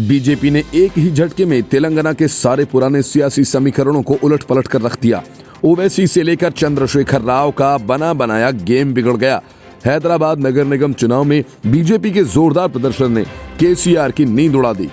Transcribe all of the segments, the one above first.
BJP ने एक ही झटके में तेलंगाना के सारे पुराने सियासी समीकरणों को उलट पलट कर रख दिया। ओवैसी से लेकर चंद्रशेखर राव का बना बनाया गेम बिगड़ गया। हैदराबाद नगर निगम चुनाव में बीजेपी के जोरदार प्रदर्शन ने केसीआर की नींद उड़ा दी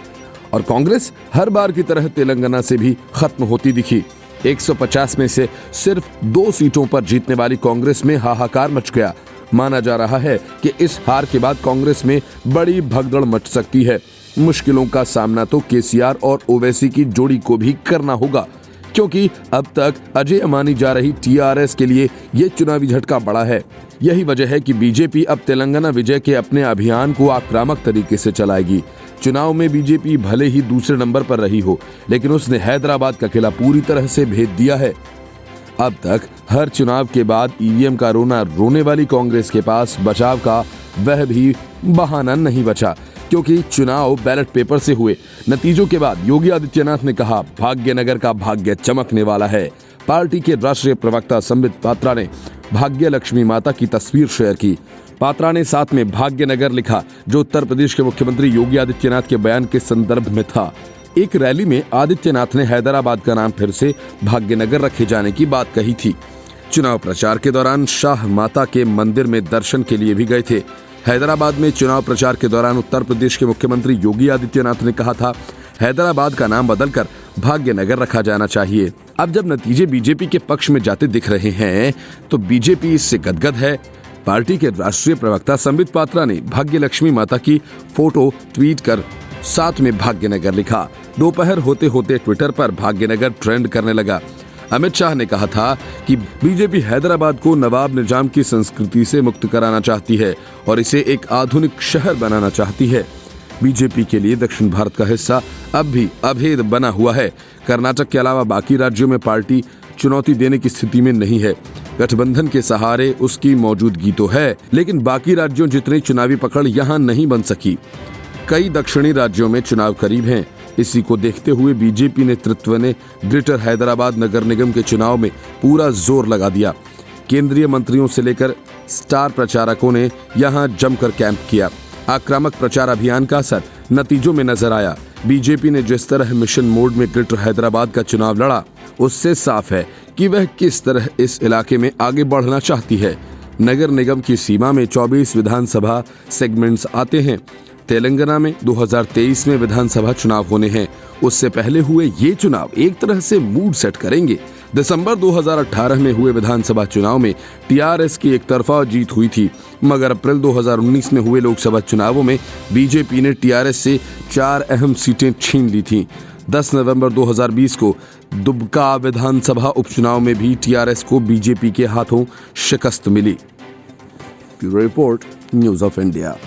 और कांग्रेस हर बार की तरह तेलंगाना से भी खत्म होती दिखी। 150 में से सिर्फ 2 सीटों पर जीतने वाली कांग्रेस में हाहाकार मच गया। माना जा रहा है कि इस हार के बाद कांग्रेस में बड़ी भगदड़ मच सकती है। मुश्किलों का सामना तो केसीआर और ओवैसी की जोड़ी को भी करना होगा, क्योंकि अब तक अजय मानी जा रही टीआरएस के लिए ये चुनावी झटका बड़ा है। यही वजह है कि बीजेपी अब तेलंगाना विजय के अपने अभियान को आक्रामक तरीके से चलाएगी। चुनाव में बीजेपी भले ही दूसरे नंबर पर रही हो, लेकिन उसने हैदराबाद का किला पूरी तरह से भेद दिया है। अब तक हर चुनाव के बाद ईवीएम का रोना रोने वाली कांग्रेस के पास बचाव का वह भी बहाना नहीं बचा, क्योंकि चुनाव बैलेट पेपर से हुए। नतीजों के बाद योगी आदित्यनाथ ने कहा, भाग्यनगर का भाग्य चमकने वाला है। पार्टी के राष्ट्रीय प्रवक्ता संबित पात्रा ने भाग्य लक्ष्मी माता की तस्वीर शेयर की। पात्रा ने साथ में भाग्यनगर लिखा, जो उत्तर प्रदेश के मुख्यमंत्री योगी आदित्यनाथ के बयान के संदर्भ में था। एक रैली में आदित्यनाथ ने हैदराबाद का नाम फिर से भाग्यनगर रखे जाने की बात कही थी। चुनाव प्रचार के दौरान शाह माता के मंदिर में दर्शन के लिए भी गए थे। हैदराबाद में चुनाव प्रचार के दौरान उत्तर प्रदेश के मुख्यमंत्री योगी आदित्यनाथ ने कहा था, हैदराबाद का नाम बदलकर भाग्यनगर रखा जाना चाहिए। अब जब नतीजे बीजेपी के पक्ष में जाते दिख रहे हैं, तो बीजेपी इससे गदगद है। पार्टी के राष्ट्रीय प्रवक्ता संबित पात्रा ने भाग्य लक्ष्मी माता की फोटो ट्वीट कर साथ में भाग्यनगर लिखा। दोपहर होते होते ट्विटर पर भाग्यनगर ट्रेंड करने लगा। अमित शाह ने कहा था कि बीजेपी हैदराबाद को नवाब निजाम की संस्कृति से मुक्त कराना चाहती है और इसे एक आधुनिक शहर बनाना चाहती है। बीजेपी के लिए दक्षिण भारत का हिस्सा अब भी अभेद बना हुआ है। कर्नाटक के अलावा बाकी राज्यों में पार्टी चुनौती देने की स्थिति में नहीं है। गठबंधन के सहारे उसकी मौजूदगी तो है, लेकिन बाकी राज्यों जितनी चुनावी पकड़ यहाँ नहीं बन सकी। कई दक्षिणी राज्यों में चुनाव करीब हैं। इसी को देखते हुए बीजेपी नेतृत्व ने ग्रेटर हैदराबाद नगर निगम के चुनाव में पूरा जोर लगा दिया। केंद्रीय मंत्रियों से लेकर स्टार प्रचारकों ने यहां जमकर कैंप किया। आक्रामक प्रचार अभियान का असर नतीजों में नजर आया। बीजेपी ने जिस तरह मिशन मोड में ग्रेटर हैदराबाद का चुनाव लड़ा, उससे साफ है कि वह किस तरह इस इलाके में आगे बढ़ना चाहती है। नगर निगम की सीमा में 24 विधानसभा सेगमेंट्स आते हैं। तेलंगाना में 2023 में विधानसभा चुनाव होने हैं। उससे पहले हुए ये चुनाव एक तरह से मूड सेट करेंगे। दिसंबर 2018 में हुए विधानसभा चुनाव में टीआरएस की एक तरफा जीत हुई थी, मगर अप्रैल 2019 में हुए लोकसभा चुनावों में बीजेपी ने टीआरएस से 4 अहम सीटें छीन ली थीं। 10 नवंबर 2020 को दुबका विधानसभा उपचुनाव में भी टीआरएस को बीजेपी के हाथों शिकस्त मिली। Bureau report, news of India.